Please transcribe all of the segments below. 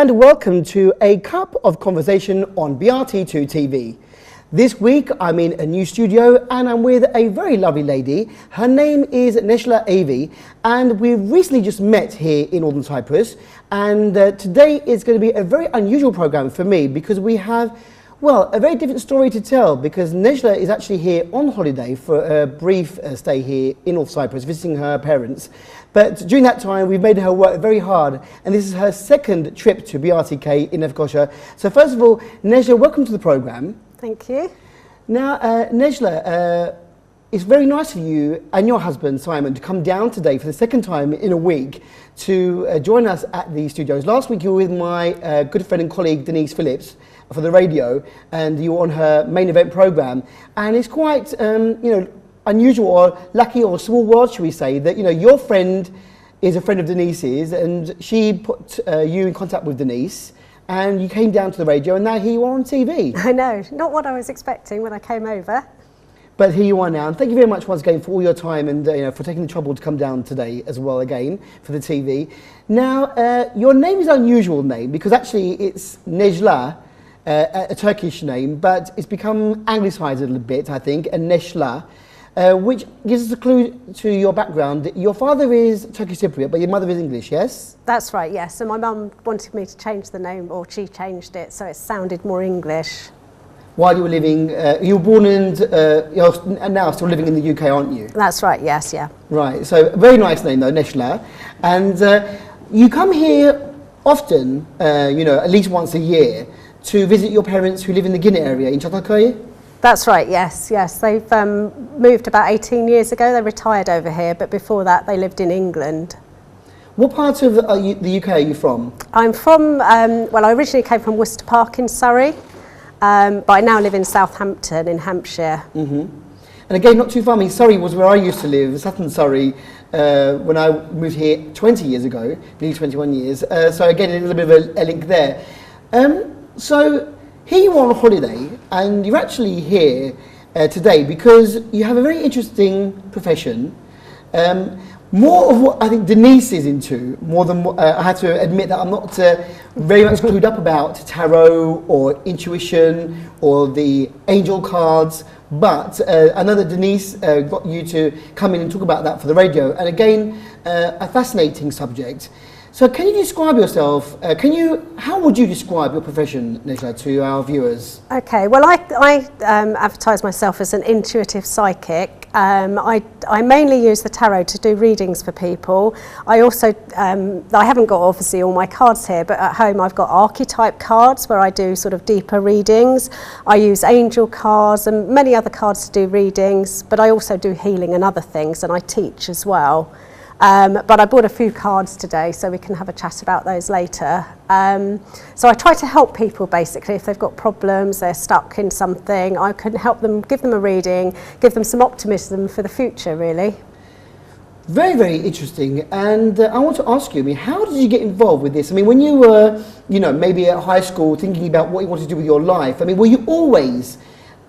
and welcome to a Cup of Conversation on BRT2 TV. This week I'm in a new studio and I'm with a very lovely lady. Her name is Neshla Avey and we've recently just met here in Northern Cyprus, and today is going to be a very unusual program for me because we have, well, a very different story to tell, because Neshla is actually here on holiday for a brief stay here in North Cyprus, visiting her parents. But during that time, we've made her work very hard, and this is her second trip to BRTK in Lefkosia. So first of all, Neshla, welcome to the program. Thank you. Now, Neshla, it's very nice of you and your husband, Simon, to come down today for the second time in a week to join us at the studios. Last week, you were with my good friend and colleague, Denise Phillips, for the radio, and you were on her main event program. And it's quite, unusual or lucky or small world, should we say, that your friend is a friend of Denise's, and she put you in contact with Denise, and you came down to the radio, and now here you are on TV. I know, not what I was expecting when I came over. But here you are now, and thank you very much once again for all your time and for taking the trouble to come down today as well again for the TV. Now, your name is an unusual name because actually it's Neshla, a Turkish name, but it's become anglicised a little bit, I think, and Neshla. Which gives us a clue to your background. Your father is Turkish Cypriot, but your mother is English, yes? That's right, yes. So my mum wanted me to change the name, or she changed it, so it sounded more English. While you were living, you were born and you're now still living in the UK, aren't you? That's right, yes, yeah. Right, so very nice name though, Neshla. And you come here often, at least once a year, to visit your parents who live in the Guinea area in Çatalköy? That's right, yes. They've moved about 18 years ago. They retired over here, but before that they lived in England. What part of the UK are you from? I'm from, I originally came from Worcester Park in Surrey, but I now live in Southampton in Hampshire. Mm-hmm. And again, not too far. I mean, Surrey was where I used to live, Sutton, Surrey, when I moved here 20 years ago, nearly 21 years. So again, a little bit of a link there. So here you are on holiday, and you're actually here today because you have a very interesting profession. More of what I think Denise is into, more than what, I have to admit that I'm not very much clued up about tarot or intuition or the angel cards, but I know that Denise got you to come in and talk about that for the radio, and again, a fascinating subject. So can you describe yourself, how would you describe your profession, Neshla, to our viewers? Okay, well I advertise myself as an intuitive psychic. I mainly use the tarot to do readings for people. I also, I haven't got obviously all my cards here, but at home I've got archetype cards where I do sort of deeper readings. I use angel cards and many other cards to do readings, but I also do healing and other things, and I teach as well. But I bought a few cards today so we can have a chat about those later. So I try to help people basically if they've got problems, they're stuck in something. I can help them, give them a reading, give them some optimism for the future really. Very, very interesting. And I want to ask you, how did you get involved with this? I mean, when you were, maybe at high school thinking about what you wanted to do with your life, were you always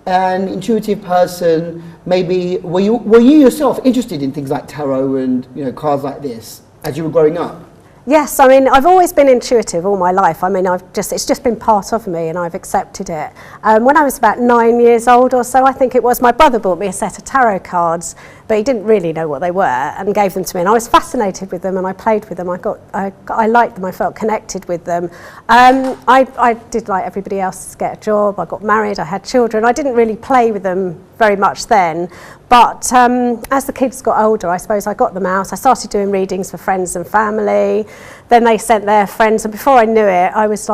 an intuitive person? Maybe were you yourself interested in things like tarot and cards like this as you were growing up? Yes, I've always been intuitive all my life. It's just been part of me and I've accepted it. When I was about 9 years old or so, I think it was, my brother bought me a set of tarot cards, but he didn't really know what they were and gave them to me, and I was fascinated with them and I played with them. I liked them, I felt connected with them. I did like everybody else, get a job, I got married, I had children. I didn't really play with them very much then, but as the kids got older, I suppose I got them out. I started doing readings for friends and family, then they sent their friends, and before I knew it, I was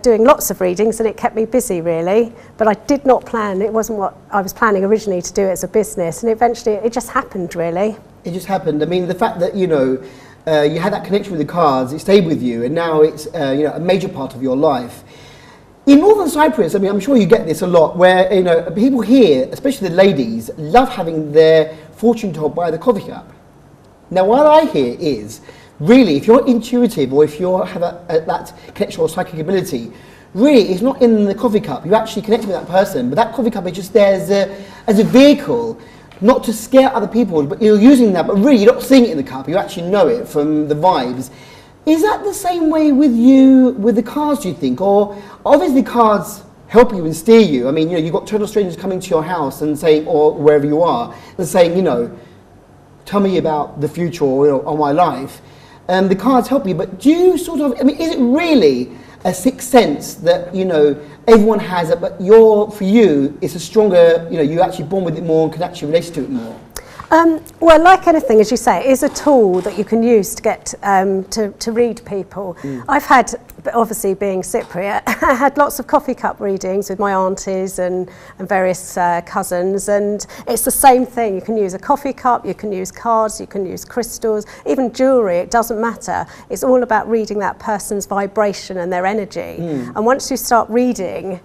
doing lots of readings, and it kept me busy really, but I did not plan, it wasn't what I was planning originally to do it as a business, and eventually it just happened really. It just happened. The fact that you had that connection with the cards, it stayed with you, and now it's a major part of your life. In Northern Cyprus, I'm sure you get this a lot, where people here, especially the ladies, love having their fortune told by the coffee cup. Now, what I hear is, really, if you're intuitive or if you have that connection or psychic ability, really, it's not in the coffee cup. You actually connect with that person, but that coffee cup is just there as a vehicle, not to scare other people, but you're using that, but really, you're not seeing it in the cup. You actually know it from the vibes. Is that the same way with you, with the cards, do you think? Or obviously cards help you and steer you. I mean, you've got total strangers coming to your house and saying, or wherever you are, and saying, tell me about the future or my life. The cards help you, but do you sort of, is it really a sixth sense that, everyone has it, but for you, it's a stronger, you're actually born with it more and can actually relate to it more? Well, like anything, as you say, it is a tool that you can use to get to read people. I've had, obviously being Cypriot, I had lots of coffee cup readings with my aunties and various cousins, and it's the same thing. You can use a coffee cup, you can use cards, you can use crystals, even jewellery, it doesn't matter. It's all about reading that person's vibration and their energy. And once you start reading,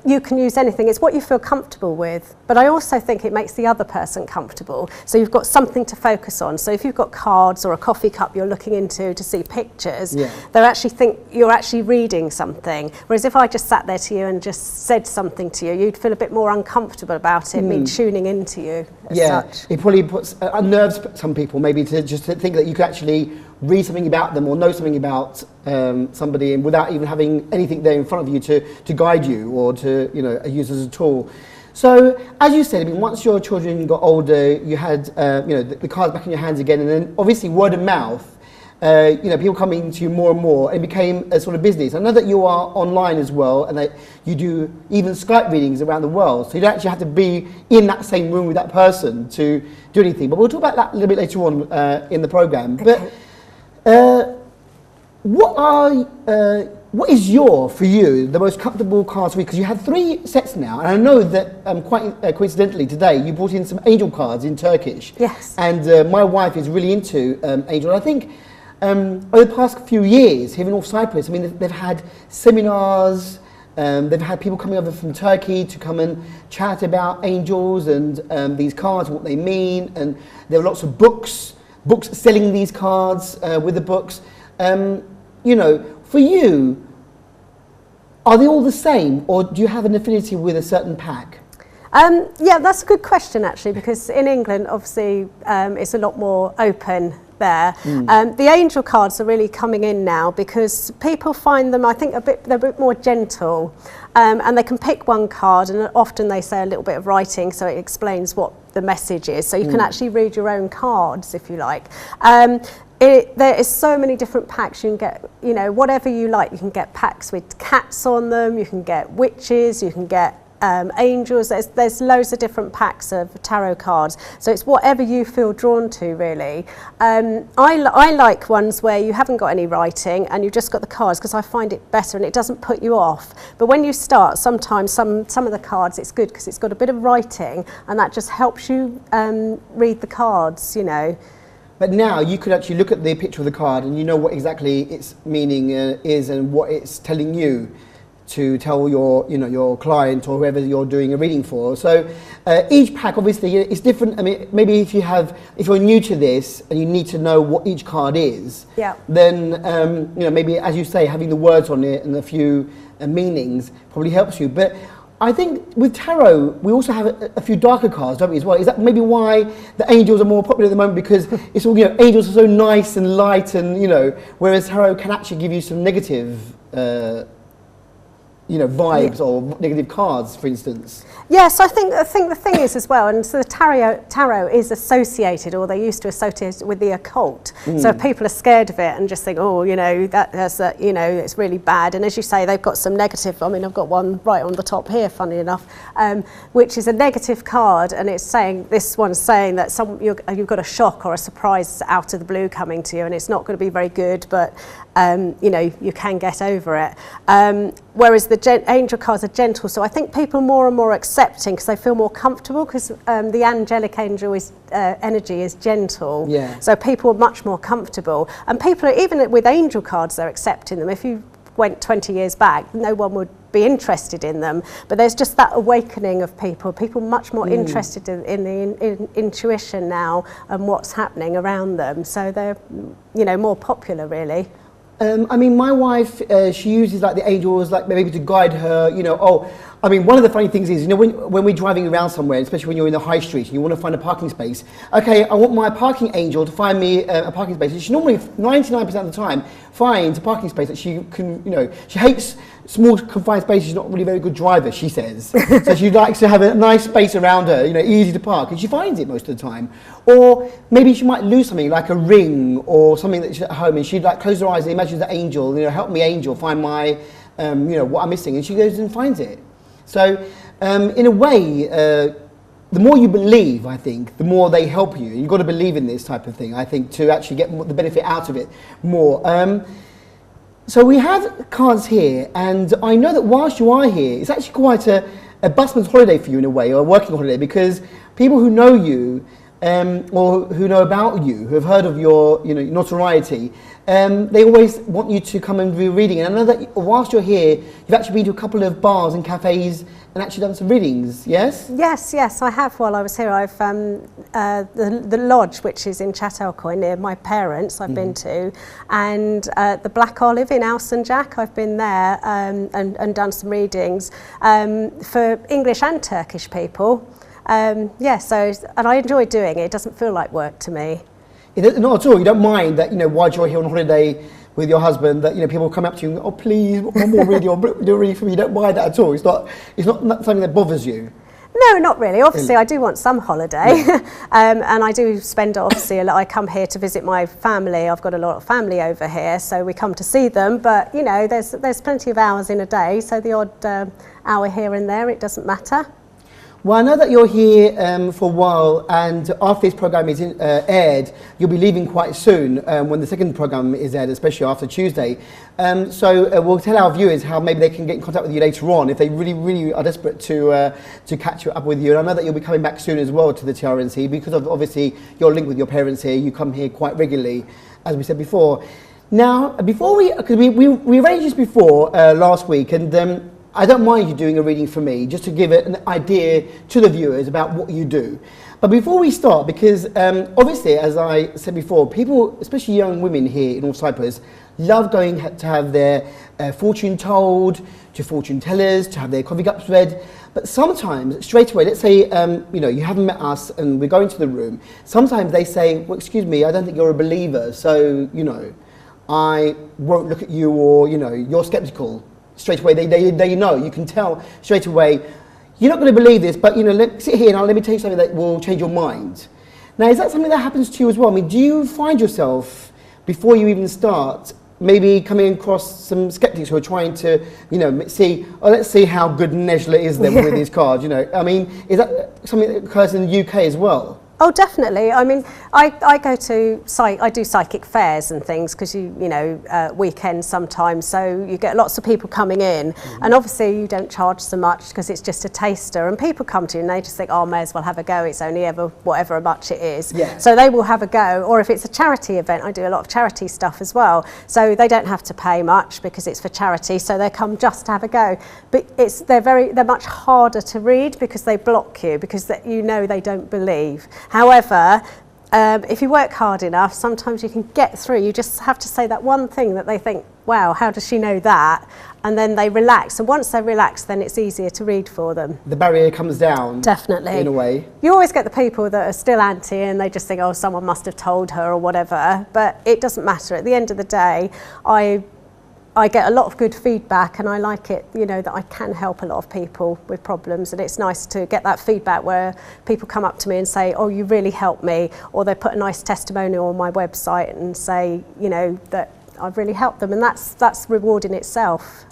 you can use anything. It's what you feel comfortable with. But I also think it makes the other person comfortable. So you've got something to focus on. So if you've got cards or a coffee cup you're looking into to see pictures, they actually think you're actually reading something. Whereas if I just sat there to you and just said something to you, you'd feel a bit more uncomfortable about it, me tuning into you as such. It probably unnerves some people maybe to think that you could actually read something about them or know something about somebody, and without even having anything there in front of you to guide you or to use as a tool. So as you said, once your children got older, you had the cards back in your hands again, and then obviously word of mouth. People coming to you more and more, and it became a sort of business. I know that you are online as well, and that you do even Skype readings around the world, so you don't actually have to be in that same room with that person to do anything. But we'll talk about that a little bit later on in the programme. Okay. But what is for you, the most comfortable cards for you? Because you have 3 sets now, and I know that quite coincidentally today you brought in some angel cards in Turkish. Yes. And my wife is really into angel. I think over the past few years here in North Cyprus, they've had seminars, they've had people coming over from Turkey to come and chat about angels and these cards, what they mean, and there are lots of books selling these cards with the books. For you, are they all the same, or do you have an affinity with a certain pack? Yeah, that's a good question actually, because in England, obviously, it's a lot more open there. The angel cards are really coming in now because people find them, I think, they're a bit more gentle, and they can pick one card, and often they say a little bit of writing, so it explains what the message is. So you can actually read your own cards if you like. There is so many different packs. You can get, whatever you like. You can get packs with cats on them. You can get witches. You can get angels. There's loads of different packs of tarot cards. So it's whatever you feel drawn to, really. I like ones where you haven't got any writing and you've just got the cards, because I find it better and it doesn't put you off. But when you start, sometimes some of the cards, it's good because it's got a bit of writing, and that just helps you read the cards, But now you could actually look at the picture of the card and you know what exactly its meaning is and what it's telling you to tell your client or whoever you're doing a reading for. So each pack obviously is different. Maybe if you're new to this and you need to know what each card is, then maybe, as you say, having the words on it and a few meanings probably helps you. But I think with tarot, we also have a few darker cards, don't we, as well? Is that maybe why the angels are more popular at the moment? Because it's all, angels are so nice and light, and whereas tarot can actually give you some negative vibes or negative cards, for instance. Yes, I think the thing is as well, and so the tarot is associated, or they used to associate it with the occult. So if people are scared of it and just think, it's really bad. And as you say, they've got some negative. I've got one right on the top here, funny enough, which is a negative card, and this one's saying that you've got a shock or a surprise out of the blue coming to you, and it's not going to be very good, but you can get over it. Whereas the angel cards are gentle, so I think people are more and more accepting because they feel more comfortable, because the angelic angel energy is gentle. So people are much more comfortable, and people are, even with angel cards, they're accepting them. If you went 20 years back, no one would be interested in them, but there's just that awakening of people much more interested in the intuition now and what's happening around them, so they're more popular, really. My wife, she uses the angels maybe to guide her, I mean, one of the funny things is, you know, when we're driving around somewhere, especially when you're in the high street and you want to find a parking space, okay, I want my parking angel to find me a parking space. And she normally, 99% of the time, finds a parking space that she can, you know, she hates small confined spaces. She's not really a very good driver, she says. So she likes to have a nice space around her, you know, easy to park, and she finds it most of the time. Or maybe she might lose something like a ring or something that she's at home, and she'd like close her eyes and imagine the angel, you know, help me angel find my, you know, what I'm missing, and she goes and finds it. So, in a way, the more you believe, I think, the more they help you. You've got to believe in this type of thing, I think, to actually get the benefit out of it more. So we have cards here, and I know that whilst you are here, it's actually quite a busman's holiday for you in a way, or a working holiday, because people who know you, or who know about you, who have heard of your, you know, notoriety, they always want you to come and do reading. And I know that whilst you're here, you've actually been to a couple of bars and cafes and actually done some readings, yes? Yes, I have. While I was here, I've the lodge, which is in Chattelcoin near my parents, I've been to, and the Black Olive in Alsenjack, I've been there and done some readings for English and Turkish people. Yeah, so, and I enjoy doing it. It doesn't feel like work to me. Not at all. You don't mind that, you know, while you're here on holiday with your husband, that, you know, people come up to you and go, oh, please, one more reading, or do a reading for me. You don't mind that at all. It's not something that bothers you. No, not really. Obviously, I do want some holiday, and I do spend, obviously, a lot. I come here to visit my family. I've got a lot of family over here, so we come to see them. But, you know, there's plenty of hours in a day, so the odd hour here and there, it doesn't matter. Well, I know that you're here for a while, and after this programme is aired, you'll be leaving quite soon when the second programme is aired, especially after Tuesday. So we'll tell our viewers how maybe they can get in contact with you later on if they really, really are desperate to catch up with you. And I know that you'll be coming back soon as well to the TRNC because of obviously your link with your parents here. You come here quite regularly, as we said before. Now, before because we arranged this before last week, and I don't mind you doing a reading for me, just to give it an idea to the viewers about what you do. But before we start, because obviously, as I said before, people, especially young women here in North Cyprus, love going to have their fortune told, to fortune tellers, to have their coffee cups read. But sometimes, straight away, let's say, you know, you haven't met us and we go into the room, sometimes they say, well, excuse me, I don't think you're a believer, so, you know, I won't look at you, or, you know, you're skeptical. Straight away, they know, you can tell straight away, you're not going to believe this, but, you know, sit here and let me tell you something that will change your mind. Now, is that something that happens to you as well? I mean, do you find yourself, before you even start, maybe coming across some skeptics who are trying to, you know, see, oh, let's see how good Neshla is then with these cards, you know? I mean, is that something that occurs in the UK as well? Oh, definitely. I mean, I go to I do psychic fairs and things because you know weekends sometimes, so you get lots of people coming in, and obviously you don't charge so much because it's just a taster, and people come to you and they just think, oh, I may as well have a go. It's only ever whatever much it is. Yeah. So they will have a go, or if it's a charity event, I do a lot of charity stuff as well. So they don't have to pay much because it's for charity, so they come just to have a go. But they're much harder to read because they block you because you know they don't believe. However, if you work hard enough, sometimes you can get through. You just have to say that one thing that they think, wow, how does she know that? And then they relax. And once they relax, then it's easier to read for them. The barrier comes down. Definitely. In a way. You always get the people that are still anti and they just think, oh, someone must have told her or whatever. But it doesn't matter. At the end of the day, I get a lot of good feedback, and I like it, you know, that I can help a lot of people with problems, and it's nice to get that feedback where people come up to me and say, oh, you really helped me, or they put a nice testimonial on my website and say, you know, that I've really helped them, and that's reward in itself.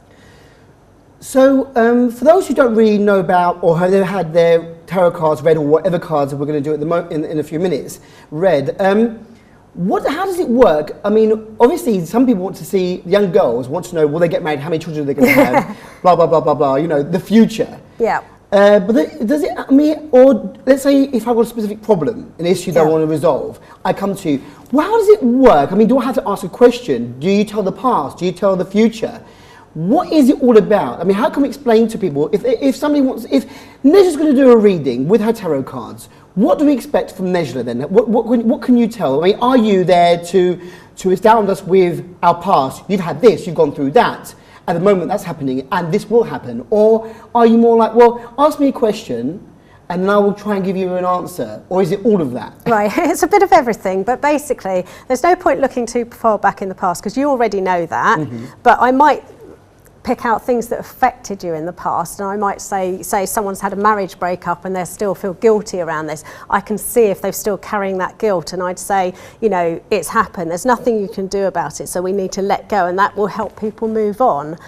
So for those who don't really know about or have never had their tarot cards read, or whatever cards that we're going to do in a few minutes read, how does it work? I mean, obviously, some people want to see, young girls want to know, will they get married, how many children are they going to have, blah, blah, blah, blah, blah, you know, the future. Yeah. But does it, I mean, or let's say if I've got a specific problem, an issue that I want to resolve, I come to you, well, how does it work? I mean, do I have to ask a question? Do you tell the past? Do you tell the future? What is it all about? I mean, how can we explain to people, if somebody wants, if Neshla's going to do a reading with her tarot cards, what do we expect from Neshla then? What can you tell? I mean, are you there to astound us with our past? You've had this, you've gone through that, at the moment that's happening and this will happen? Or are you more like, well, ask me a question and then I will try and give you an answer? Or is it all of that? Right, it's a bit of everything, but basically there's no point looking too far back in the past because you already know that, but I might pick out things that affected you in the past, and I might say someone's had a marriage breakup and they still feel guilty around this. I can see if they're still carrying that guilt, and I'd say, you know, it's happened, there's nothing you can do about it, so we need to let go, and that will help people move on.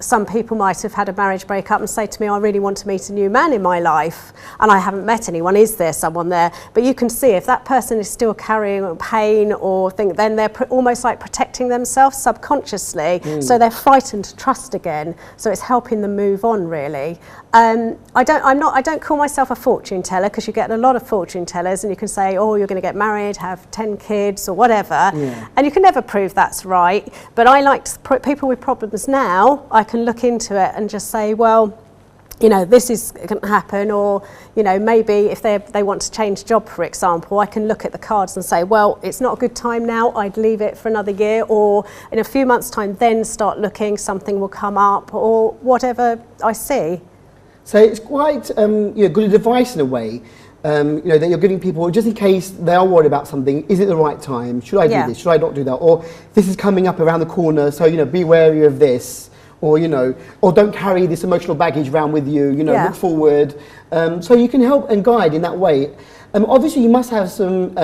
Some people might have had a marriage breakup and say to me, I really want to meet a new man in my life, and I haven't met anyone. Is there someone there? But you can see if that person is still carrying pain or think, then they're almost like protecting themselves subconsciously, so they're frightened to trust again, so it's helping them move on, really. I don't call myself a fortune teller, because you get a lot of fortune tellers and you can say, oh, you're going to get married, have 10 kids or whatever, and you can never prove that's right. But I like people with problems now, I can look into it and just say, well, you know, this is going to happen, or, you know, maybe if they want to change job, for example, I can look at the cards and say, well, it's not a good time now, I'd leave it for another year, or in a few months' time, then start looking, something will come up, or whatever I see. So it's quite good advice in a way, that you're giving people, just in case they are worried about something, is it the right time? Should I do this? Should I not do that? Or this is coming up around the corner, so, you know, be wary of this. Or, you know, or don't carry this emotional baggage around with you, you know, look forward. So you can help and guide in that way. Obviously, you must have some,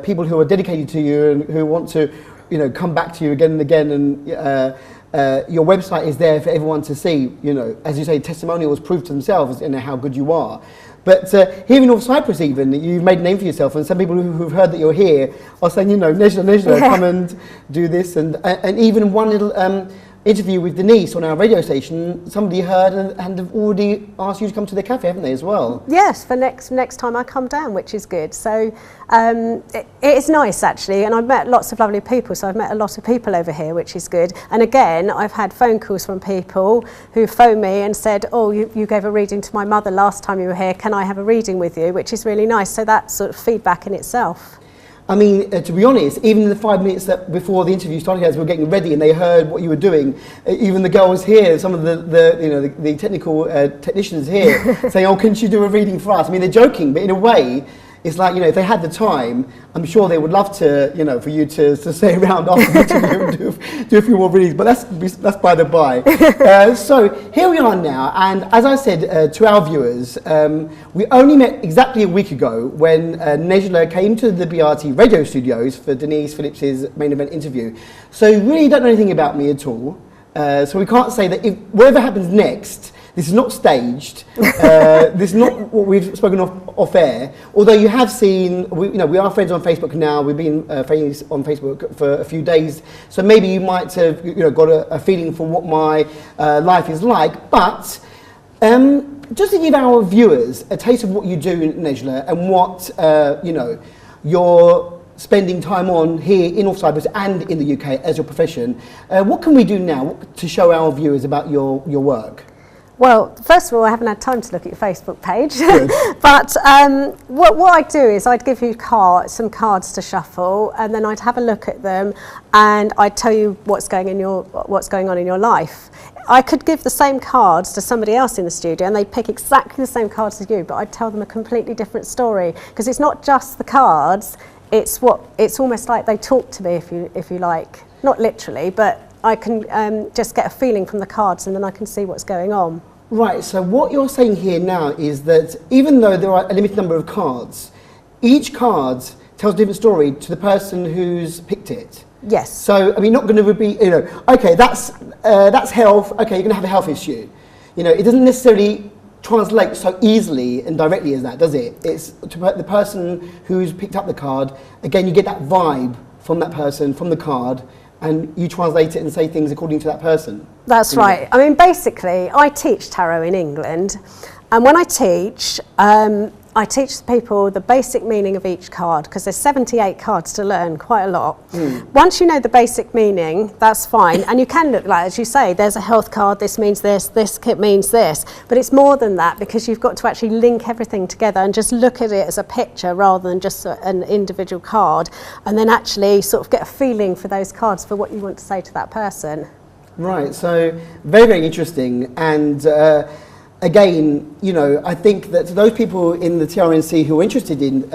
people who are dedicated to you and who want to, you know, come back to you again and again. And your website is there for everyone to see, you know, as you say, testimonials prove to themselves, you know, how good you are. But here in North Cyprus even, you've made a name for yourself, and some people who've heard that you're here are saying, you know, Neshla, come and do this. And even one little interview with Denise on our radio station, somebody heard and have already asked you to come to their cafe, haven't they, as well? Yes, for next time I come down, which is good. So it is nice, actually, and I've met lots of lovely people, so I've met a lot of people over here, which is good. And again, I've had phone calls from people who phoned me and said, oh, you gave a reading to my mother last time you were here, can I have a reading with you? Which is really nice, so that's sort of feedback in itself. I mean, to be honest, even in the 5 minutes before the interview started, as we were getting ready and they heard what you were doing, even the girls here, some of the technical technicians here, saying, oh, can you do a reading for us? I mean, they're joking, but in a way, it's like, you know, if they had the time, I'm sure they would love to, you know, for you to stay around after the interview and do a few more readings, but that's by the by. So here we are now, and as I said to our viewers, we only met exactly a week ago when Neshla came to the BRT radio studios for Denise Phillips's main event interview. So you really don't know anything about me at all. So we can't say that if whatever happens next, this is not staged. This is not what we've spoken off air. Although you have seen, we are friends on Facebook now. We've been friends on Facebook for a few days. So maybe you might have, got a feeling for what my life is like. But just to give our viewers a taste of what you do, Neshla, and what you're spending time on here in North Cyprus and in the UK as your profession, what can we do now to show our viewers about your work? Well, first of all, I haven't had time to look at your Facebook page, but what I'd do is I'd give you some cards to shuffle, and then I'd have a look at them, and I'd tell you what's going on in your life. I could give the same cards to somebody else in the studio, and they'd pick exactly the same cards as you, but I'd tell them a completely different story, because it's not just the cards. It's almost like they talk to me, if you like, not literally, but I can just get a feeling from the cards, and then I can see what's going on. Right, so what you're saying here now is that even though there are a limited number of cards, each card tells a different story to the person who's picked it. Yes. So, I mean, not going to be, okay, that's health, okay, you're going to have a health issue. It doesn't necessarily translate so easily and directly as that, does it? It's to the person who's picked up the card. Again, you get that vibe from that person, from the card, and you translate it and say things according to that person. That's right. I mean, basically, I teach tarot in England, and when I teach people the basic meaning of each card, because there's 78 cards to learn, quite a lot. Once you know the basic meaning, that's fine, and you can look like, as you say, there's a health card, this means this means this, but it's more than that, because you've got to actually link everything together and just look at it as a picture rather than just an individual card, and then actually sort of get a feeling for those cards for what you want to say to that person. Right, so very, very interesting. And again, you know, I think that those people in the TRNC who are interested in,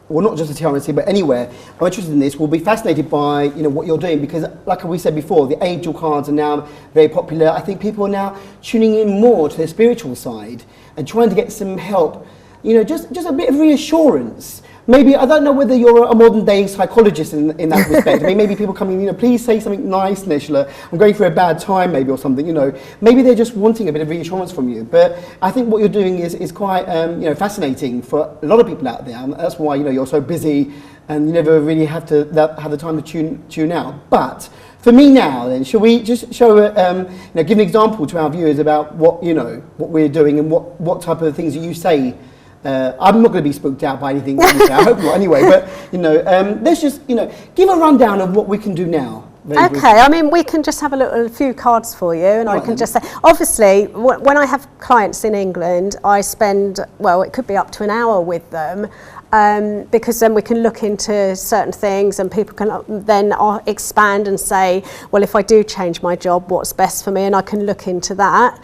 well, not just the TRNC, but anywhere, who are interested in this will be fascinated by, you know, what you're doing, because like we said before, the angel cards are now very popular. I think people are now tuning in more to their spiritual side and trying to get some help, you know, just a bit of reassurance. Maybe, I don't know whether you're a modern day psychologist in that respect. I mean, maybe people come in, you know, please say something nice, Neshla. I'm going through a bad time, maybe, or something, you know. Maybe they're just wanting a bit of reassurance from you. But I think what you're doing is quite, you know, fascinating for a lot of people out there. And that's why, you know, you're so busy and you never really have the time to tune out. But for me now, then, shall we just show, you know, give an example to our viewers about what, you know, what we're doing and what type of things that you say. I'm not going to be spooked out by anything that you say, I hope not anyway, but, you know, let's just, you know, give a rundown of what we can do now. Okay, I mean, we can just have a few cards for you, and I can just say, obviously, when I have clients in England, I spend, well, it could be up to an hour with them, because then we can look into certain things and people can then expand and say, well, if I do change my job, what's best for me, and I can look into that.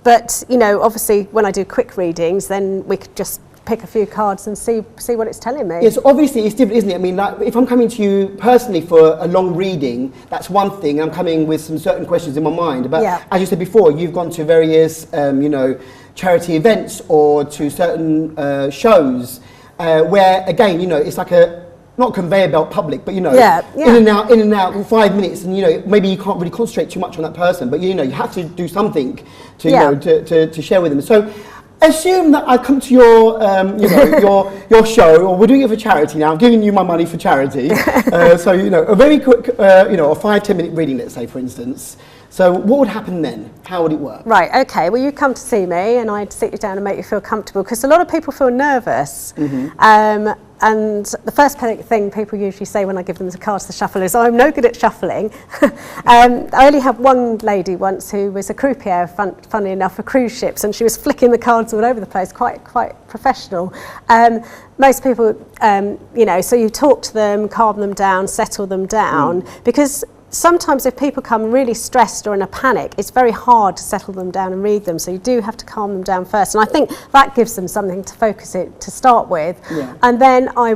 But, you know, obviously, when I do quick readings, then we could just pick a few cards and see what it's telling me. Yes, obviously, it's different, isn't it? I mean, like, if I'm coming to you personally for a long reading, that's one thing. I'm coming with some certain questions in my mind. But as you said before, you've gone to various, you know, charity events or to certain shows where, again, you know, it's like a, not conveyor belt public, but, you know, in and out in 5 minutes, and, you know, maybe you can't really concentrate too much on that person, but, you know, you have to do something to, you know, to share with them. So assume that I come to your, you know, your show, or we're doing it for charity now. I'm giving you my money for charity. So, you know, a very quick, you know, a 5-10 minute reading, let's say, for instance. So what would happen then? How would it work? Right, okay, well, you come to see me and I'd sit you down and make you feel comfortable, because a lot of people feel nervous. And the first thing people usually say when I give them the cards to shuffle is, oh, I'm no good at shuffling. I only had one lady once who was a croupier, funny enough, for cruise ships, and she was flicking the cards all over the place, quite professional. Most people, you know, so you talk to them, calm them down, settle them down, because sometimes if people come really stressed or in a panic, it's very hard to settle them down and read them. So you do have to calm them down first. And I think that gives them something to focus it to start with. And then I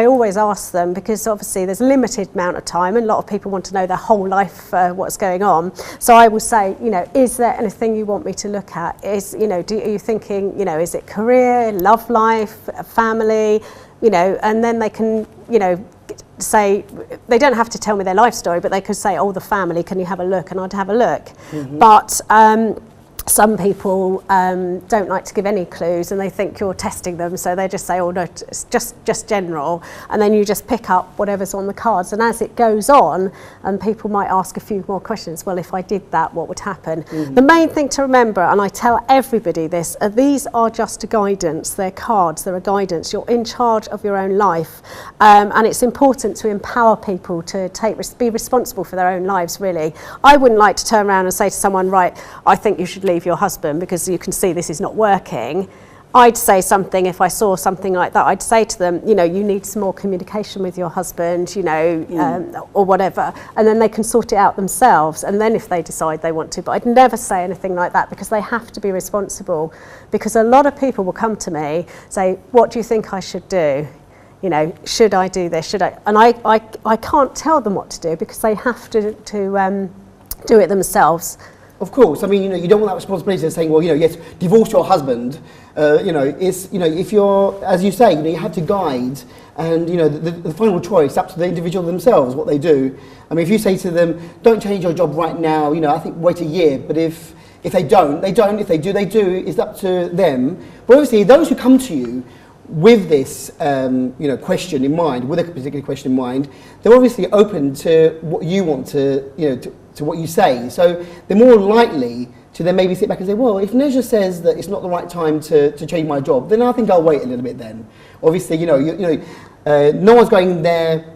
always ask them, because obviously there's a limited amount of time and a lot of people want to know their whole life, what's going on. So I will say, you know, is there anything you want me to look at? Is, you know, are you thinking, you know, is it career, love life, family, you know, and then they can, you know, say, they don't have to tell me their life story, but they could say, oh, the family, can you have a look? And I'd have a look. But some people don't like to give any clues, and they think you're testing them, so they just say, oh no, it's just general, and then you just pick up whatever's on the cards. And as it goes on, and people might ask a few more questions, well, if I did that, what would happen? The main thing to remember, and I tell everybody this, these are just a guidance. They're cards, they're a guidance. You're in charge of your own life, and it's important to empower people to be responsible for their own lives, really. I wouldn't like to turn around and say to someone, right, I think you should leave your husband because you can see this is not working. I'd say something, if I saw something like that, I'd say to them, you know, you need some more communication with your husband, you know, or whatever, and then they can sort it out themselves, and then if they decide they want to. But I'd never say anything like that, because they have to be responsible, because a lot of people will come to me, say, what do you think I should do? You know, should I do this? Should I? And I can't tell them what to do, because they have to do it themselves. Of course, I mean, you know, you don't want that responsibility of saying, well, you know, yes, divorce your husband. You know, it's, you know, if you're, as you say, you know, you have to guide, and, you know, the final choice up to the individual themselves, what they do. I mean, if you say to them, don't change your job right now, you know, I think wait a year. But if they don't, they don't. If they do, they do. It's up to them. But obviously, those who come to you with this, you know, question in mind, with a particular question in mind, they're obviously open to what you want to, you know, to what you say. So they're more likely to then maybe sit back and say, well, if Neshla says that it's not the right time to change my job, then I think I'll wait a little bit then. Obviously, you know, no one's going there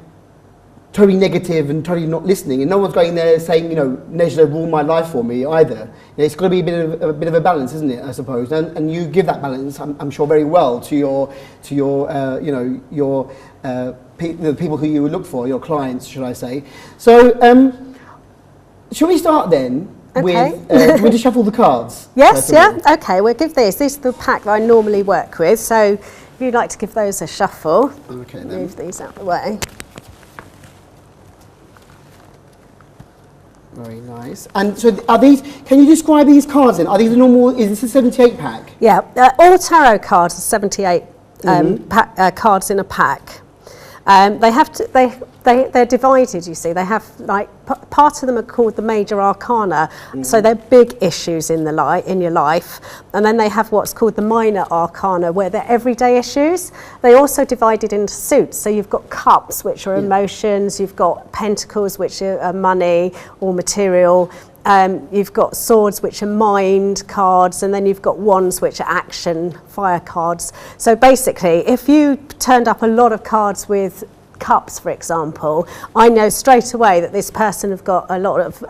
totally negative and totally not listening, and no one's going there saying, you know, Neshla rule my life for me either. You know, it's got to be a bit of a balance, isn't it, I suppose? And you give that balance, I'm sure, very well to your you know, the people who you look for, your clients, should I say. So Shall we start then Okay. with, we just shuffle the cards? Yes, yeah, okay, we'll give these. This is the pack that I normally work with, so if you'd like to give those a shuffle, Okay, then. move these out of the way. Very nice. And so are these, can you describe these cards then? Are these the normal, is this a 78 pack? Yeah, all tarot cards are 78 cards in a pack. They have to, they're divided, you see. They have, like, part of them are called the major arcana, so they're big issues in your life. And then they have what's called the minor arcana, where they're everyday issues. They also divided into suits. So you've got cups, which are emotions. You've got pentacles, which are money or material. You've got swords, which are mind cards, and then you've got wands, which are action, fire cards. So basically, if you turned up a lot of cards with cups, for example, I know straight away that this person have got a lot of,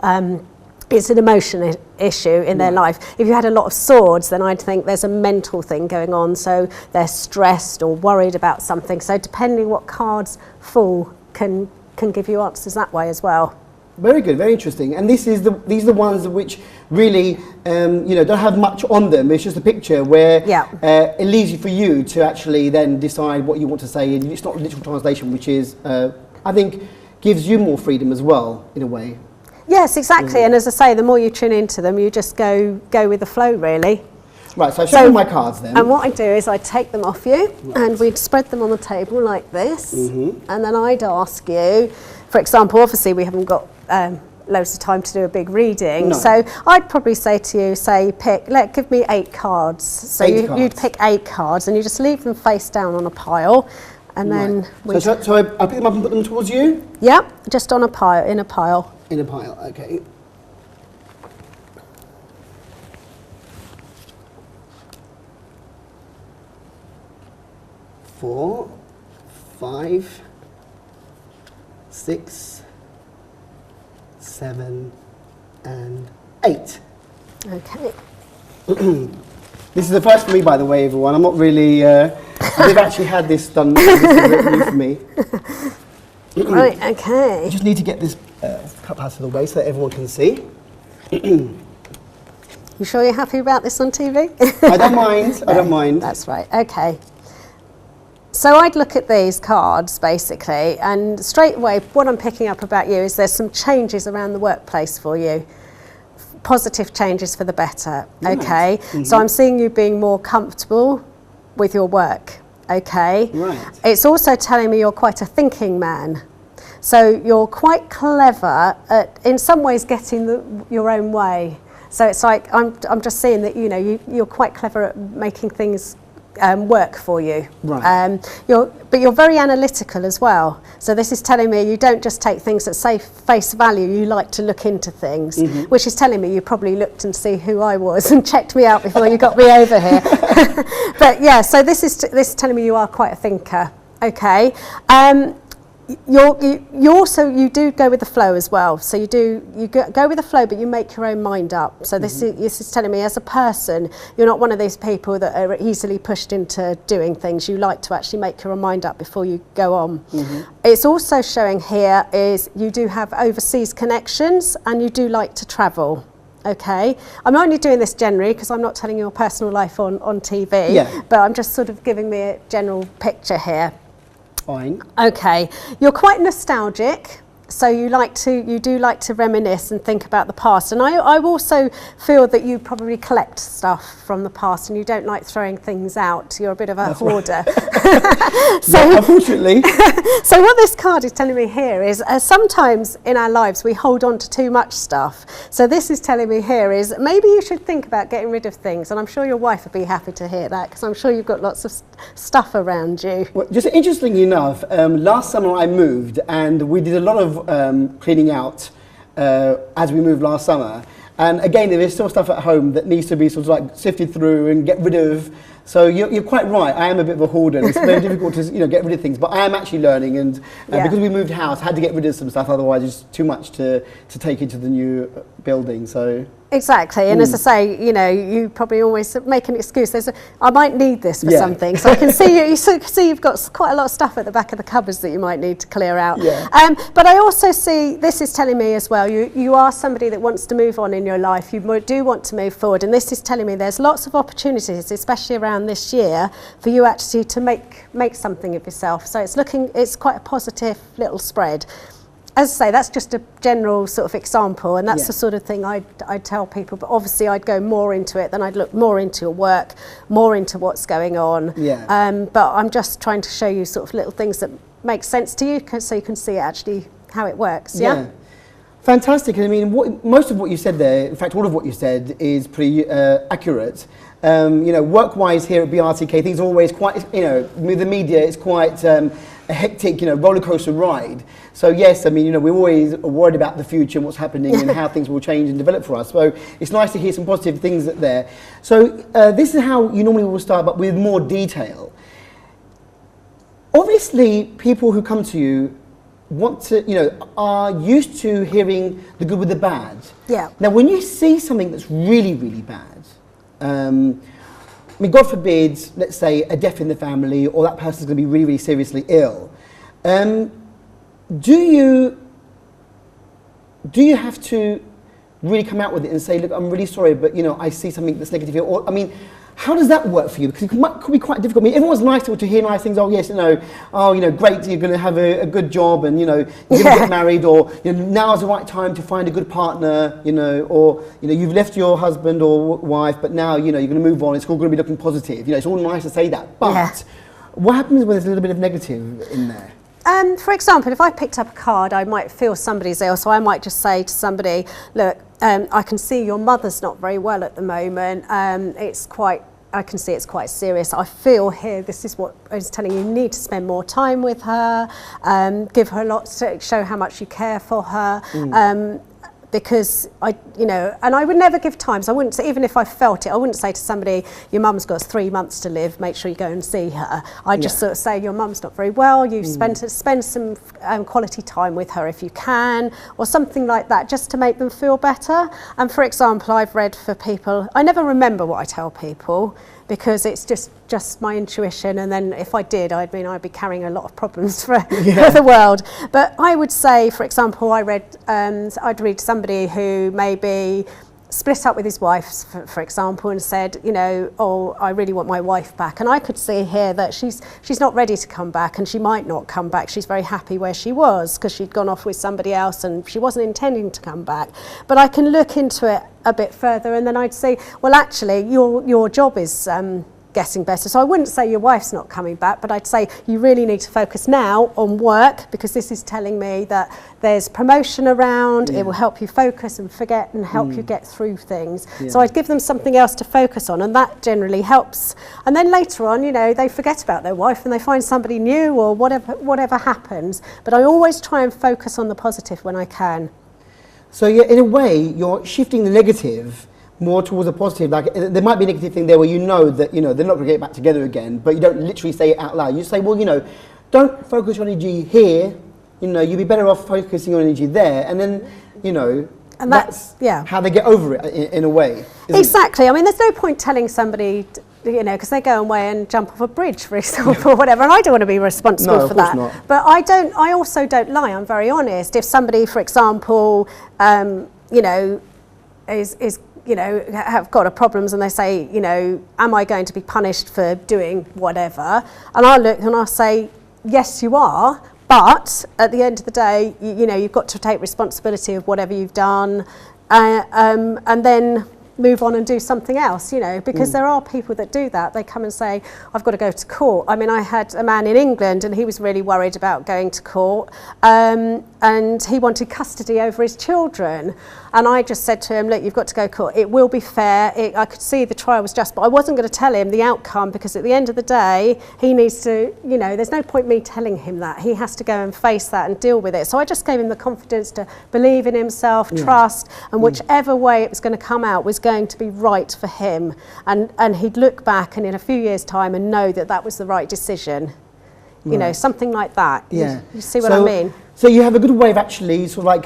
it's an emotion issue in their life. If you had a lot of swords, then I'd think there's a mental thing going on, so they're stressed or worried about something. So depending what cards fall can give you answers that way as well. Very good, very interesting. And these are the ones which really, don't have much on them. It's just a picture where it leaves you for you to actually then decide what you want to say. And it's not literal translation, which is, I think, gives you more freedom as well, in a way. Yes, exactly. And as I say, the more you tune into them, you just go with the flow, really. Right, so I show you my cards then. And what I do is I take them off you, and we'd spread them on the table like this. And then I'd ask you, for example, obviously we haven't got loads of time to do a big reading, so I'd probably say to you, give me 8 cards. So you'd pick 8 cards, and you just leave them face down on a pile, and then so I pick them up and put them towards you? Yeah, just on a pile, in a pile. In a pile, okay. Four, 5, 6, 7, and 8. Okay. This is the first for me, by the way, everyone. I'm not really. They've actually had this done. This is new for me. Right. Okay. I just need to get this cup out of the way so that everyone can see. You sure you're happy about this on TV? I don't mind. I don't mind. That's right. Okay. So I'd look at these cards basically, and straight away what I'm picking up about you is there's some changes around the workplace for you. Positive changes for the better, okay? So I'm seeing you being more comfortable with your work, okay? Right. It's also telling me you're quite a thinking man. So you're quite clever at, in some ways, getting your own way. So it's like, I'm just seeing that, you're quite clever at making things work for you. Right. But you're very analytical as well. So this is telling me you don't just take things at face value, you like to look into things, which is telling me you probably looked and see who I was and checked me out before you got me over here. But yeah, so this is telling me you are quite a thinker. Okay. You do go with the flow as well. So you go with the flow, but you make your own mind up. So this is telling me, as a person, you're not one of these people that are easily pushed into doing things. You like to actually make your own mind up before you go on. It's also showing here is you do have overseas connections, and you do like to travel. Okay, I'm only doing this generally because I'm not telling your personal life on TV, but I'm just sort of giving me a general picture here. Fine. Okay, you're quite nostalgic, so you do like to reminisce and think about the past. And I also feel that you probably collect stuff from the past, and you don't like throwing things out. You're a bit of a hoarder. So, unfortunately. So what this card is telling me here is sometimes in our lives we hold on to too much stuff. So this is telling me here is maybe you should think about getting rid of things. And I'm sure your wife would be happy to hear that, because I'm sure you've got lots of stuff around you. Well, just interestingly enough, last summer I moved, and we did a lot of cleaning out as we moved last summer. And again, there is still stuff at home that needs to be sort of like sifted through and get rid of. So you're quite right. I am a bit of a hoarder. It's very difficult to get rid of things, but I am actually learning, and because we moved house, I had to get rid of some stuff. Otherwise, it's too much to take into the new building. So. Exactly, and as I say, you probably always make an excuse. I might need this for something, so I can see you see you've got quite a lot of stuff at the back of the cupboards that you might need to clear out. Yeah. But I also see, this is telling me as well, you are somebody that wants to move on in your life. You do want to move forward, and this is telling me there's lots of opportunities, especially around this year, for you actually to make something of yourself. So it's quite a positive little spread. As I say, that's just a general sort of example, and that's the sort of thing I'd tell people, but obviously I'd go more into it, then I'd look more into your work, more into what's going on. Yeah. But I'm just trying to show you sort of little things that make sense to you, so you can see actually how it works. Yeah. Fantastic. And I mean, most of what you said there, in fact, all of what you said is pretty accurate. Work-wise here at BRTK, things are always quite, with the media, it's quite a hectic, roller coaster ride. So yes, I mean, we're always worried about the future and what's happening and how things will change and develop for us. So it's nice to hear some positive things there. So this is how you normally will start, but with more detail. Obviously, people who come to you are used to hearing the good with the bad. Yeah. Now, when you see something that's really, really bad, I mean, God forbid, let's say a death in the family, or that person's going to be really, really seriously ill. Do you have to really come out with it and say, look, I'm really sorry, but I see something that's negative here? Or, I mean, how does that work for you? Because it could be quite difficult. I mean, everyone's nice to hear nice things. Oh yes, great, you're going to have a good job, and you're going to get married, or now's the right time to find a good partner, or you've left your husband or wife, but now you're going to move on. It's all going to be looking positive. It's all nice to say that, but what happens when there's a little bit of negative in there? For example, if I picked up a card, I might feel somebody's ill, so I might just say to somebody, look, I can see your mother's not very well at the moment. I can see it's quite serious. I feel here, this is what I was telling you need to spend more time with her, give her lots to show how much you care for her. Because and I would never give times. I wouldn't say, even if I felt it, I wouldn't say to somebody, your mum's got 3 months to live, make sure you go and see her. I'd just sort of say, your mum's not very well, you spend some quality time with her if you can, or something like that, just to make them feel better. And for example, I've read for people, I never remember what I tell people, because it's just my intuition, and then if I did, I'd be carrying a lot of problems for the world. But I would say, for example, I'd read somebody who maybe split up with his wife, for example, and said, oh, I really want my wife back. And I could see here that she's not ready to come back, and she might not come back. She's very happy where she was because she'd gone off with somebody else and she wasn't intending to come back. But I can look into it a bit further, and then I'd say, well, actually, your job is getting better. So I wouldn't say your wife's not coming back, but I'd say you really need to focus now on work, because this is telling me that there's promotion around, it will help you focus and forget and help you get through things. So I'd give them something else to focus on, and that generally helps. And then later on, they forget about their wife and they find somebody new, or whatever happens. But I always try and focus on the positive when I can. So in a way, you're shifting the negative more towards a positive. Like, there might be a negative thing there where that they're not going to get back together again, but you don't literally say it out loud. You say, well, don't focus your energy here. You'd be better off focusing your energy there, and then and that's how they get over it in a way. Exactly. I mean, there's no point telling somebody, because they go away and jump off a bridge, for example, or whatever, and I don't want to be responsible for that. Not. But I also don't lie. I'm very honest. If somebody, for example, have got a problems, and they say, am I going to be punished for doing whatever? And I'll look and I'll say, yes, you are. But at the end of the day, you've got to take responsibility of whatever you've done, and then move on and do something else, because there are people that do that. They come and say, I've got to go to court. I mean, I had a man in England, and he was really worried about going to court, and he wanted custody over his children. And I just said to him, look, you've got to go to court. It will be fair. I could see the trial was just, but I wasn't going to tell him the outcome, because at the end of the day, he needs to, there's no point me telling him that. He has to go and face that and deal with it. So I just gave him the confidence to believe in himself, trust, and whichever way it was going to come out was going going to be right for him, and he'd look back and in a few years' time and know that that was the right decision. You know, something like that. Yeah. You see what I mean? So you have a good way of actually sort of like,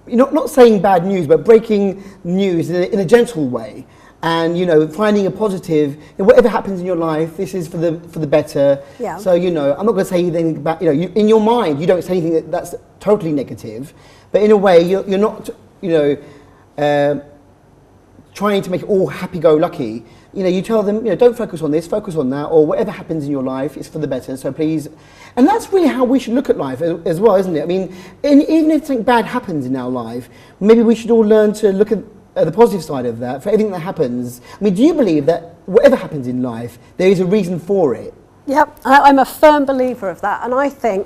you're not saying bad news, but breaking news in a gentle way. And, you know, finding a positive, whatever happens in your life, this is for the better. Yeah. So, you know, I'm not going to say anything about, you know, in your mind, you don't say anything that's totally negative. But in a way, you're not, you know, trying to make it all happy-go-lucky. You know, you tell them, you know, don't focus on this, focus on that, or whatever happens in your life is for the better, so please. And that's really how we should look at life as well, isn't it? I mean, even if something bad happens in our life, maybe we should all learn to look at the positive side of that, for everything that happens. I mean, do you believe that whatever happens in life, there is a reason for it? Yep, I'm a firm believer of that, and I think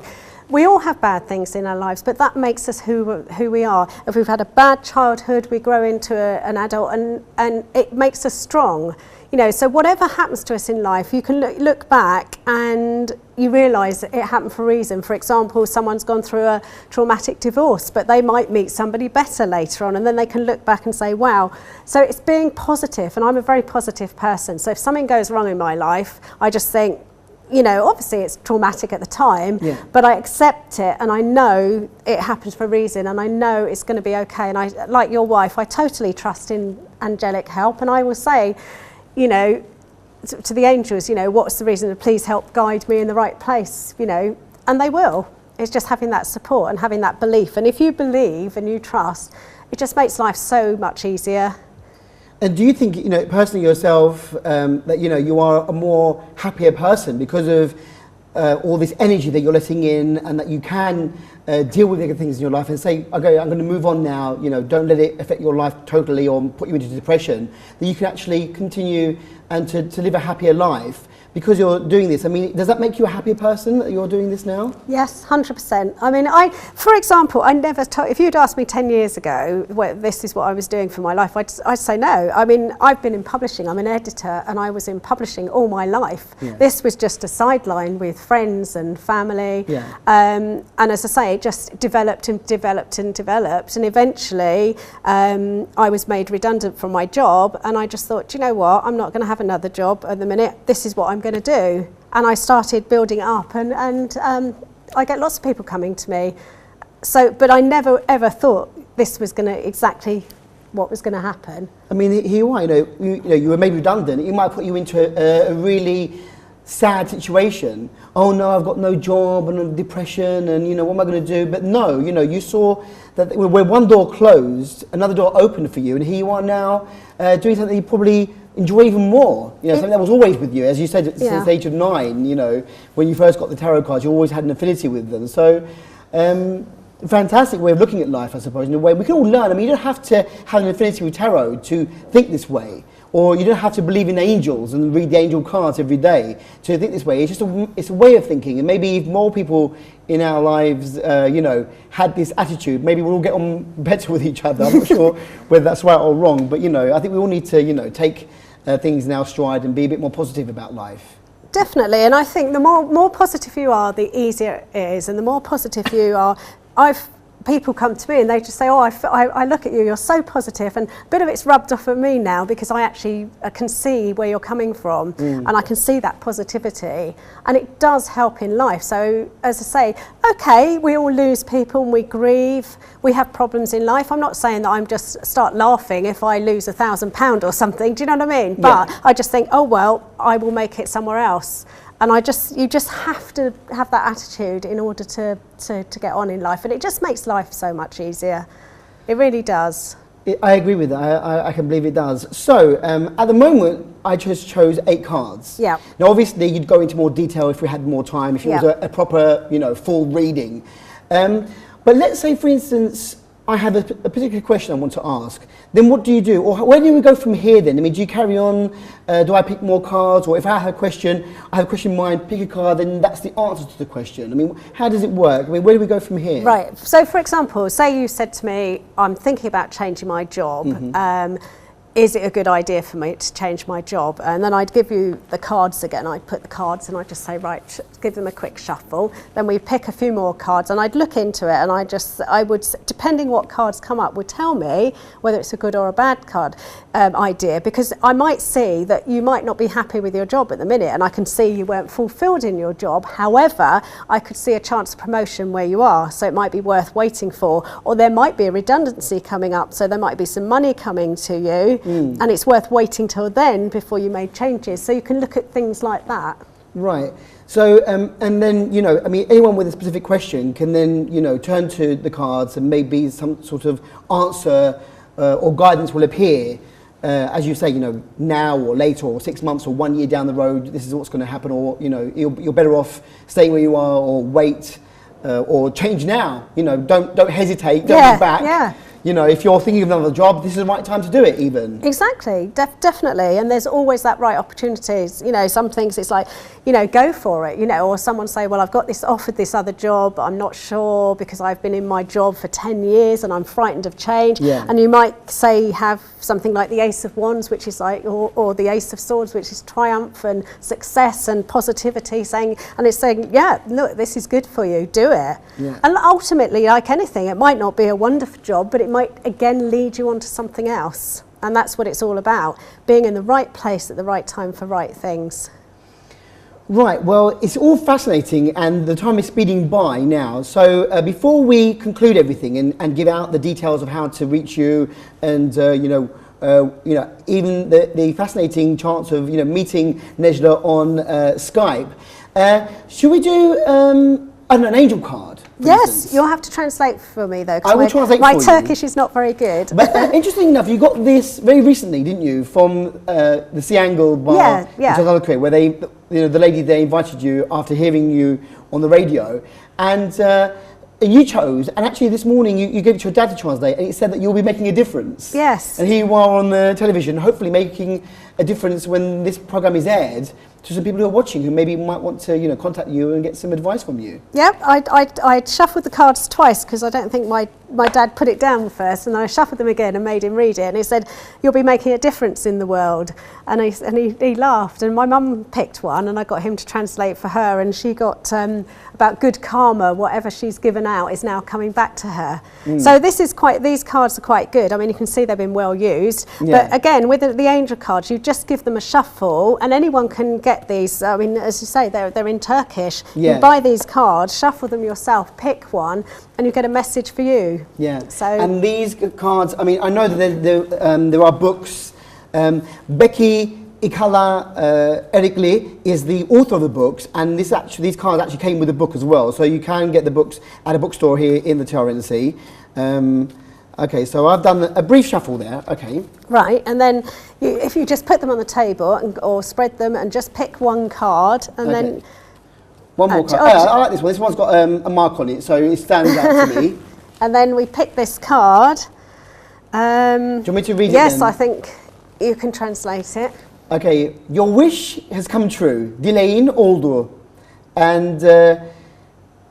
we all have bad things in our lives, but that makes us who we are. If we've had a bad childhood, we grow into an adult, and it makes us strong. You know, so whatever happens to us in life, you can look back and you realise that it happened for a reason. For example, someone's gone through a traumatic divorce, but they might meet somebody better later on, and then they can look back and say, wow. So it's being positive, and I'm a very positive person. So if something goes wrong in my life, I just think, you know, obviously it's traumatic at the time, but I accept it, and I know it happened for a reason, and I know it's going to be okay. And I, like your wife, I totally trust in angelic help, and I will say, you know, to the angels, you know, what's the reason? Please help guide me in the right place, you know, and they will. It's just having that support and having that belief. And if you believe and you trust, it just makes life so much easier. And do you think, you know, personally yourself, that, you know, you are a more happier person because of all this energy that you're letting in, and that you can deal with negative things in your life and say, okay, I'm going to move on now, you know, don't let it affect your life totally or put you into depression, that you can actually continue and to live a happier life because you're doing this? I mean, does that make you a happier person that you're doing this now? Yes, 100%. I mean, for example, I never told, if you'd asked me 10 years ago, well, this is what I was doing for my life, I'd say no. I mean, I've been in publishing, I'm an editor, and I was in publishing all my life. Yeah. This was just a sideline with friends and family. Yeah. And as I say, it just developed and developed and developed. And eventually, I was made redundant from my job, and I just thought, do you know what, I'm not going to have another job at the minute. This is what I'm going to do. And I started building it up, and I get lots of people coming to me. So, but I never ever thought this was going to exactly what was going to happen. I mean, here you are, you know, you were made redundant. It might put you into a really sad situation. Oh no, I've got no job and depression, and you know, what am I going to do? But no, you know, you saw that where one door closed, another door opened for you, and here you are now doing something you probably enjoy even more. You know, something that was always with you, as you said, since the age of 9. You know, when you first got the tarot cards, you always had an affinity with them. So, fantastic way of looking at life, I suppose. In a way, we can all learn. I mean, you don't have to have an affinity with tarot to think this way. Or you don't have to believe in angels and read the angel cards every day to think this way. It's just it's a way of thinking. And maybe if more people in our lives, you know, had this attitude, maybe we'll all get on better with each other. I'm not sure whether that's right or wrong, but you know, I think we all need to, you know, take things in our stride and be a bit more positive about life. Definitely, and I think the more positive you are, the easier it is, and the more positive you are, people come to me and they just say, oh, I look at you, you're so positive, and a bit of it's rubbed off of me now because I actually can see where you're coming from, and I can see that positivity, and it does help in life. So as I say, okay, we all lose people and we grieve, we have problems in life. I'm not saying that I'm just start laughing if I lose £1,000 or something, do you know what I mean? But I just think, oh well, I will make it somewhere else. And you just have to have that attitude in order to get on in life. And it just makes life so much easier. It really does. I agree with that. I can believe it does. So, at the moment, I just chose 8 cards. Yeah. Now, obviously, you'd go into more detail if we had more time, if it was a proper, you know, full reading. But let's say, for instance, I have a particular question I want to ask. Then what do you do? Or where do we go from here then? I mean, do you carry on? Do I pick more cards? Or if I have a question in mind, pick a card, then that's the answer to the question. I mean, how does it work? I mean, where do we go from here? Right. So, for example, say you said to me, I'm thinking about changing my job. is it a good idea for me to change my job? And then I'd give you the cards again. I'd put the cards and I'd just say, right, give them a quick shuffle. Then we'd pick a few more cards and I'd look into it, and I would, depending what cards come up, would tell me whether it's a good or a bad card idea, because I might see that you might not be happy with your job at the minute, and I can see you weren't fulfilled in your job. However, I could see a chance of promotion where you are, so it might be worth waiting for, or there might be a redundancy coming up, so there might be some money coming to you. And it's worth waiting till then before you make changes. So you can look at things like that. Right. So, and then, you know, I mean, anyone with a specific question can then, you know, turn to the cards and maybe some sort of answer or guidance will appear. As you say, you know, now or later or 6 months or 1 year down the road, this is what's going to happen, or, you know, you're better off staying where you are, or wait, or change now. You know, don't hesitate, don't look back. Yeah. You know, if you're thinking of another job, this is the right time to do it even. Exactly, definitely. And there's always that right opportunities. You know, some things it's like, you know, go for it, you know, or someone say, well, I've got this offered this other job, but I'm not sure because I've been in my job for 10 years and I'm frightened of change. Yeah. And you might say, have something like the Ace of Wands, which is like, or the Ace of Swords, which is triumph and success and positivity, saying, and it's saying, yeah, look, this is good for you, do it. Yeah. And ultimately, like anything, it might not be a wonderful job, but it might again lead you on to something else. And that's what it's all about, being in the right place at the right time for right things. Right, well, it's all fascinating and the time is speeding by now. So before we conclude everything and give out the details of how to reach you and, you know, even the fascinating chance of, you know, meeting Neshla on Skype, should we do an angel card? Yes, instance? you'll have to translate for me though. I will translate my for you. Turkish is not very good. But interesting enough, you got this very recently, didn't you, from the Siangle bar in Angelic, where they, you know, the lady there invited you after hearing you on the radio, and you chose, and actually this morning you gave it to your dad to translate, and it said that you'll be making a difference. Yes. And here you are on the television, hopefully making a difference when this program is aired to some people who are watching who maybe might want to, you know, contact you and get some advice from you. Yep, I shuffled the cards twice because I don't think my dad put it down first, and I shuffled them again and made him read it, and he said, you'll be making a difference in the world, and he laughed, and my mum picked one and I got him to translate for her, and she got about good karma, whatever she's given out is now coming back to her. So these cards are quite good. I mean, you can see they've been well used, but again with the angel cards, you just give them a shuffle and anyone can get these. I mean, as you say, they're in Turkish. You buy these cards, shuffle them yourself, pick one, and you get a message for you. Yeah. So, and these cards, I mean, I know that there are books. Becky Ikala Erikli is the author of the books, and these cards actually came with a book as well. So you can get the books at a bookstore here in the TRNC. Okay, so I've done a brief shuffle there. Okay. Right, and then if you just put them on the table or spread them and just pick one card, and then one more card. I like this one. This one's got a mark on it, so it stands out to me. And then we pick this card. Do you want me to read it? Yes, I think you can translate it. Okay, your wish has come true. Dileğin oldu. And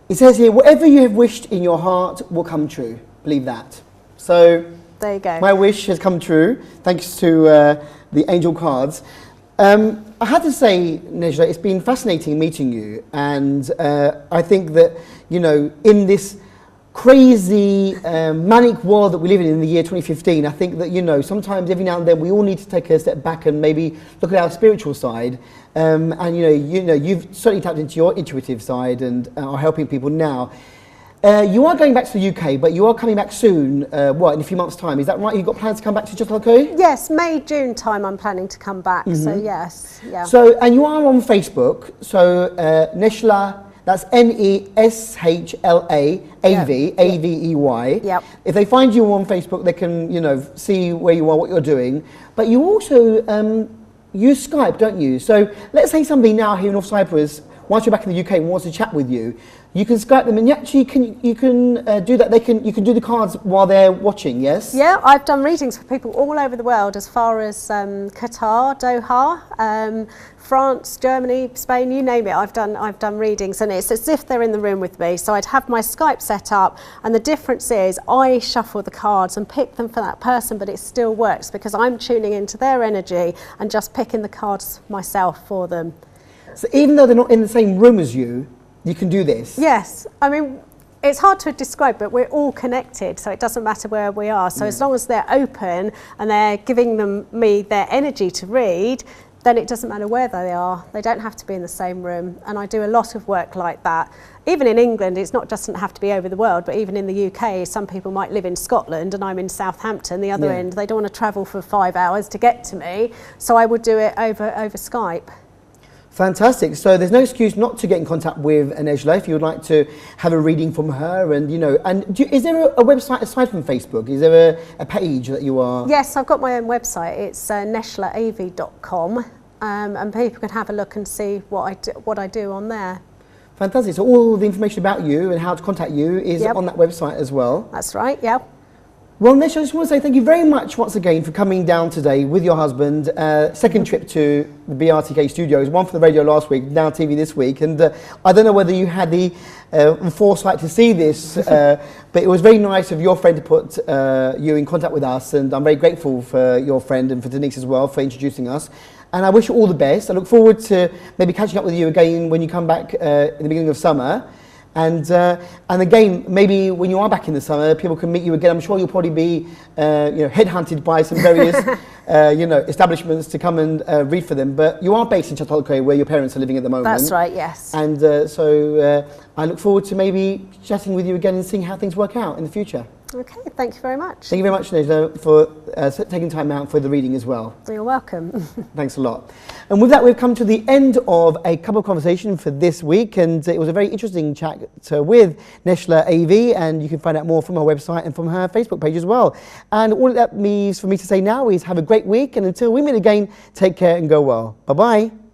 it says here, whatever you have wished in your heart will come true. Believe that. So there you go. My wish has come true, thanks to the angel cards. I had to say, Neshla, it's been fascinating meeting you, and I think that, you know, in this crazy, manic world that we live in the year 2015, I think that, you know, sometimes every now and then we all need to take a step back and maybe look at our spiritual side. And you know, you've certainly tapped into your intuitive side and are helping people now. You are going back to the UK, but you are coming back soon, in a few months' time. Is that right? You've got plans to come back to Angelic? Yes, May, June time I'm planning to come back, so yes. Yeah. So, and you are on Facebook, so Neshla, that's Neshla, Avey, A-V-E-Y. Yep. If they find you on Facebook, they can, you know, see where you are, what you're doing. But you also use Skype, don't you? So let's say somebody now here in North Cyprus whilst you're back in the UK and wants to chat with you, you can Skype them, and actually you can do that. You can do the cards while they're watching. Yes. Yeah, I've done readings for people all over the world, as far as Qatar, Doha, France, Germany, Spain, you name it. I've done readings, and it's as if they're in the room with me. So I'd have my Skype set up, and the difference is I shuffle the cards and pick them for that person, but it still works because I'm tuning into their energy and just picking the cards myself for them. So even though they're not in the same room as you, you can do this? Yes. I mean, it's hard to describe, but we're all connected, so it doesn't matter where we are. So as long as they're open and they're giving me their energy to read, then it doesn't matter where they are. They don't have to be in the same room. And I do a lot of work like that. Even in England, it's not doesn't have to be over the world, but even in the UK, some people might live in Scotland and I'm in Southampton, the other end. They don't want to travel for 5 hours to get to me. So I would do it over Skype. Fantastic. So there's no excuse not to get in contact with Neshla if you would like to have a reading from her. And is there a website aside from Facebook? Is there a page that you are? Yes, I've got my own website. It's neshlaavey.com, and people can have a look and see what I do on there. Fantastic. So all the information about you and how to contact you is on that website as well. That's right. Yeah. Well, Neshla, I just want to say thank you very much once again for coming down today with your husband. Second trip to the BRTK studios, one for the radio last week, now TV this week. And I don't know whether you had the foresight to see this, but it was very nice of your friend to put you in contact with us. And I'm very grateful for your friend and for Denise as well for introducing us. And I wish you all the best. I look forward to maybe catching up with you again when you come back in the beginning of summer. And again, maybe when you are back in the summer, people can meet you again. I'm sure you'll probably be, headhunted by some various, establishments to come and read for them. But you are based in Chatalco, where your parents are living at the moment. That's right. Yes. And so I look forward to maybe chatting with you again and seeing how things work out in the future. Okay. Thank you very much. Thank you very much, Neshla, for taking time out for the reading as well. You're welcome. Thanks a lot. And with that, we've come to the end of a Cup of Conversation for this week, and it was a very interesting chat with Neshla Avey, and you can find out more from her website and from her Facebook page as well. And all that means for me to say now is have a great week, and until we meet again, take care and go well. Bye-bye.